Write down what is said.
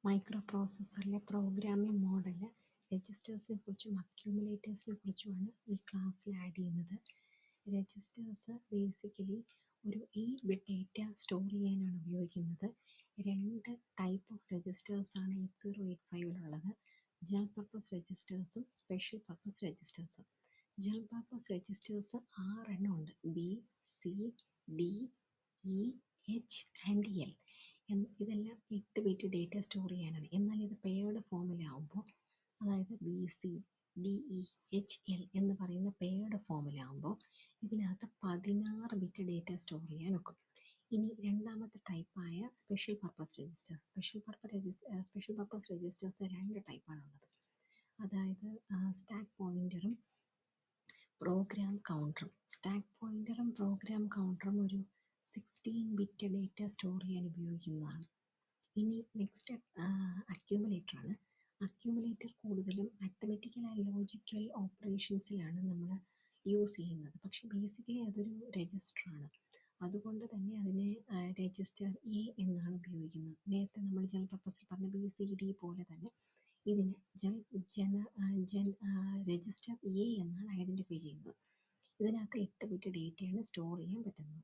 Micro പ്രോസസ്സറിലെ programming model രജിസ്റ്റേഴ്സിനെ കുറിച്ചും അക്യൂമുലേറ്റേഴ്സിനെ കുറിച്ചുമാണ് ഈ ക്ലാസ്സിൽ ആഡ് ചെയ്യുന്നത്. രജിസ്റ്റേഴ്സ് ബേസിക്കലി ഒരു 8 ബിറ്റ് ഡേറ്റ സ്റ്റോർ ചെയ്യാനാണ് ഉപയോഗിക്കുന്നത്. രണ്ട് ടൈപ്പ് ഓഫ് രജിസ്റ്റേഴ്സ് ആണ് 8085-ലുള്ളത്. ജനറൽ പർപ്പസ് രജിസ്റ്റേഴ്സും സ്പെഷ്യൽ പർപ്പസ് രജിസ്റ്റേഴ്സും. ജനറൽ പർപ്പസ് രജിസ്റ്റേഴ്സ് 6 എണ്ണം ഉണ്ട്. B, C, D, E, H and L. ഇതെല്ലാം 8 ബിറ്റ് ഡേറ്റ സ്റ്റോർ ചെയ്യാനാണ്. എന്നാൽ ഇത് പെയർഡ് ഫോമിലാവുമ്പോൾ, അതായത് B, C, D, E, H, L എന്ന് പറയുന്ന പെയർഡ് ഫോമിലാവുമ്പോൾ ഇതിനകത്ത് 16 ബിറ്റ് ഡേറ്റ സ്റ്റോർ ചെയ്യാൻ ഒക്കും. ഇനി രണ്ടാമത്തെ ടൈപ്പായ special purpose registers. Special purpose registers രണ്ട് ടൈപ്പാണുള്ളത്. അതായത് സ്റ്റാക്ക് പോയിന്ററും പ്രോഗ്രാം കൗണ്ടറും. സ്റ്റാക്ക് പോയിന്ററും പ്രോഗ്രാം കൗണ്ടറും ഒരു 16 ബിറ്റ് ഡേറ്റ സ്റ്റോർ ചെയ്യാൻ ഉപയോഗിക്കുന്നതാണ്. ഇനി നെക്സ്റ്റ് അക്യൂമുലേറ്റർ ആണ്. അക്യൂമുലേറ്റർ കൂടുതലും മാത്തമെറ്റിക്കൽ ആൻഡ് ലോജിക്കൽ ഓപ്പറേഷൻസിലാണ് നമ്മൾ യൂസ് ചെയ്യുന്നത്. പക്ഷെ ബേസിക്കലി അതൊരു രജിസ്റ്റർ ആണ്. അതുകൊണ്ട് തന്നെ അതിനെ രജിസ്റ്റർ എ എന്നാണ് ഉപയോഗിക്കുന്നത്. നേരത്തെ നമ്മൾ ജനറൽ പർപ്പസിൽ പറഞ്ഞ ബി, സി, ഡി പോലെ തന്നെ ഇതിനെ രജിസ്റ്റർ എ എന്നാണ് ഐഡന്റിഫൈ ചെയ്യുന്നത്. ഇതിനകത്ത് 8 ബിറ്റ് ഡേറ്റയാണ് സ്റ്റോർ ചെയ്യാൻ പറ്റുന്നത്.